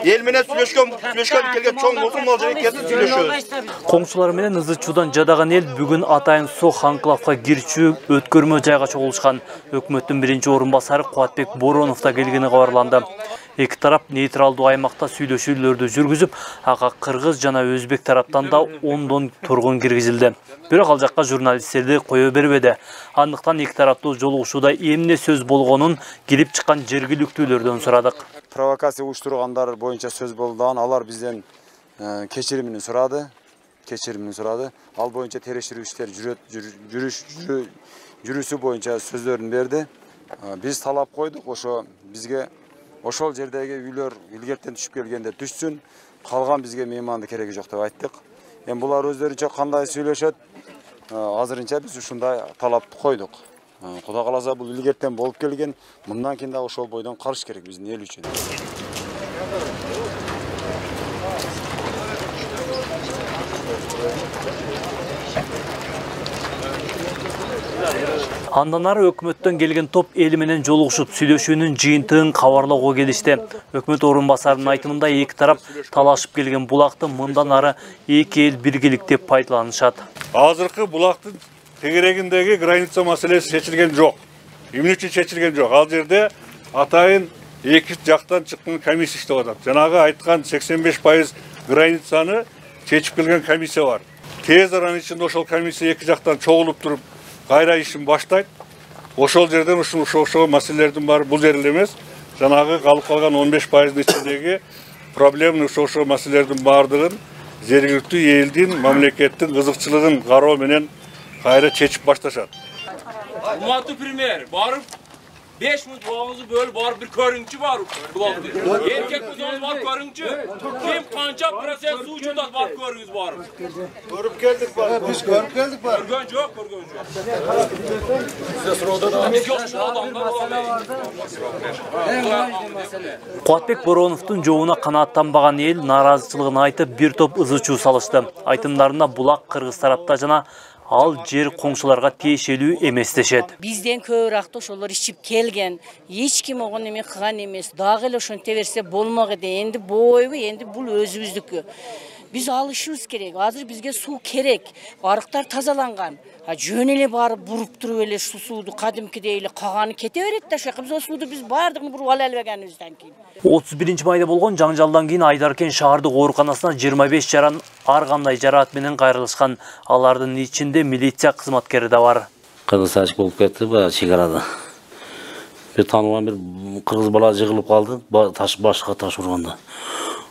ел менен сүйлөшкөн келген чоң болсун мал жерекесин сүйлөшөбүз. Коңшулар менен ызы чуудан жадаган эл бүгүн атайын Сох анклавга кирчүү өткөрмө жайга чогулушкан. Өкмөттүн биринчи орун басары Кубатбек Боронов да келгени кабарланды. Эки тарап нейтралдуу аймакта сүйлөшүүлөрдү жүргүзүп, ага кыргыз жана өзбек тараптан да 10 тургун киргизилди. Бирок ал жакка журналисттерди кое бербеди. Андыктан эки тараптуу жолугушууда эмне сөз болгонун келип чыккан жергиликтүүлөрдөн сурадык. Провокация уюштургандар боюнча сөз болду. Алар бизден кечиримин сурады. Ал боюнча териштирүү иштер жүрүшү боюнча сөздөрүн берди. Биз талап койдук, ошо бизге ошол жердеги үйлөр илгертен түшүп келгенде түшсүн, калган бизге мейманды кереги жок деп айттык. Эми булар өздөрүнчө кандай сүйлөшөт, азырынча биз ушундай талапты койдук. Кудай кааласа бул илгертен болуп келген, мындан кийин да ошол бойдон карыш керек биздин эл үчүн. Андан ары өкмөттөн келген топ эл менен жолугушуп сүйлөшүүнүн жыйынтыгын кабарлоого келишти. Өкмөт орун басарынын айтымында эки тарап талашып келген булакты мындан ары эки эл биргеликтеп пайдаланышат. Азыркы булактын тегерегиндеги граница маселеси чечилген жок. Эмне үчүн чечилген жок? Ал жерде атайын эки жактан чыккан комиссия иштеп атат. Жанагы айткан 85% границаны чечип келген комиссия бар. Тез аранын ичинде ошол комиссия эки жактан чогулуп туруп кайра ишин баштайт. Ошол жерден ошол маселелердин баары бул жер эле эмес. Жанагы калып калган 15%-ын ичиндеги проблемный ошол маселелердин баардыгын жергиликтүү элдин, мамлекеттин кызыкчылыгын кароо менен кайра чечип башташат. Урматтуу премьер, барып 5 минут вагыңызды бөлүп барып бир көрүңчү барып. Эркек болсоңуз барып көрүңчү. Ким канча процент суу жутат барып көрүңүз барып. Көрүп келдик бар. Биз көрүп келдик бар. Көргөн жок. Сиз суроода да биз жок Кубатбек Бороновдун жоогуна канааттанбаган эл нааразычылыгын айтып, бир топ ызы чуу салышты. Айтымдарында булак кыргыз тарапта жана ал жер коңшуларга тиешелүү эмес дешет. Бизден көбүрөөк ошолор ичип келген, эч ким огон эме кылган эмес. Дагы эле ошонте берсе болмок эди. Энди бойбу, энди бул өзүбүздүкү. Биз алышыбыз керек. Азыр бизге суу керек. Арыктар тазаланган. Жөн эле барып буруп туруп эле шу сууду кадимкидей эле каганы кете берет да, ошо биз сууду биз баардыгын буруп ала албаганыбыздан кийин. 31 майда болгон жаңжалдан кийин Айдаркен шаардык ооруканасына 25 жаран ар кандай жараат менен кайрылышкан. Алардын ичинде милиция кызматкери да бар. Кыргыз ачык болуп кетти чек арада. Бир таанылган бир кыргыз бала жыгылып калды, башка таш урганда.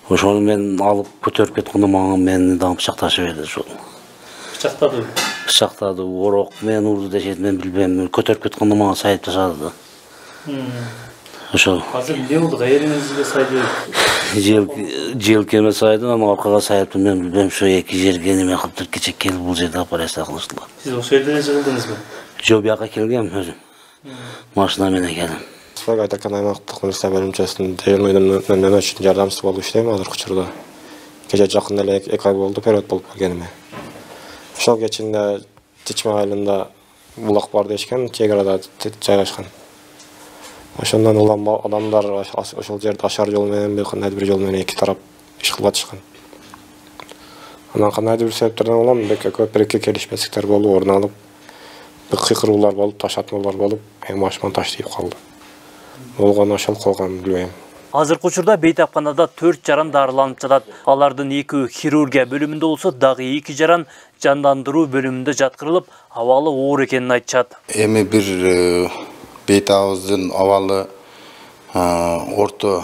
Ошону мен алып көтөрүп кеткенде мага мени дагы пычакташып берди ошол. Пычактады, орок мен урду дешет, мен билбейм. Көтөрүп кеткенде мага сайып ташады. Ошол. Азыр эмне болду? Кайериңизге сайды? Желкеме сайды, анан аркага сайыптым, мен билбейм. Ошо эки жерге неме кылып кече келип бул жерде операция кылыштылар. Сиз ошол жерден жыгылдыңызбы? Жок, бияка келгем өзүм. Машина менен келдим. Айдаркен аймактык милиция бөлүмчөсүнүн мен үчүн жардамчысы болуп иштейм азыркы учурда. Кече жакында эле 2 ай болду период болуп келгениме. Ошол кечинде Чичме айылында булак бар дешкен, чек арада жайгашкан. Ошондон улам адамдар ошол жерде ашар жол менен, кандайдыр бир жол менен эки тарап иш кылып атышкан. Анан кандайдыр бир себептерден улам көпүрөккө келишпестиктер болуп, орун алып, кыйкыруулар болуп, таш атмалар болуп, машина таш тийип калды. Болгону ошол калган билбейм. Азыркы учурда бейтапканада 4 жаран дарыланып жатат. Алардын 2 хирургия бөлүмүндө болсо, дагы 2 жаран жандандыруу бөлүмүндө жаткырылып, абалы оор экенин айтышат. Эми бир бейтабыбыздын абалы орто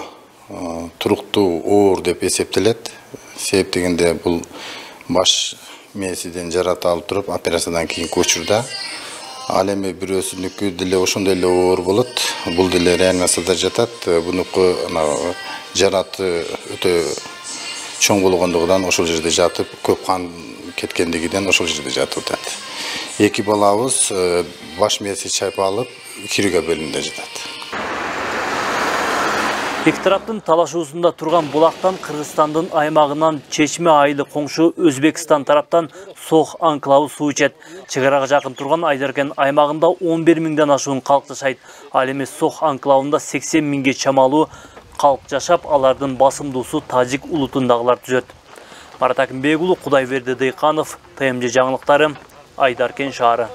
туруктуу оор деп эсептелет. Себеп дегенде бул баш мээсиден жарат алып туруп операциядан кийинки учурда. Ал эми бирөөсүнүкү деле ошондой эле оор болот. Бул деле реанимацияда жатат. Бунуку жараты өтө чоң болгондугунан ошол жерде жатып, көп кан кеткендигинен ошол жерде жатып атат. Эки балабыз баш мээси чайпалып, хирургия бөлүмүндө жатат. Эки тараптын талашуусунда турган булактан Кыргызстандын аймагынан Чечме айылы коңшу Өзбекстан тараптан Сох анклавы суу ичет. Чек арага жакын турган Айдаркен аймагында 11 миңден ашуун калк жашайт. Ал эми Сох анклавында 80 миңге чамалуу халык жашап, алардын басымдуусу тажик улутундагылар түзөт. Марат Акимбек уулу, Кудайберди Дыйканов, ТМЖ жаңылыктары, Айдаркен шаары.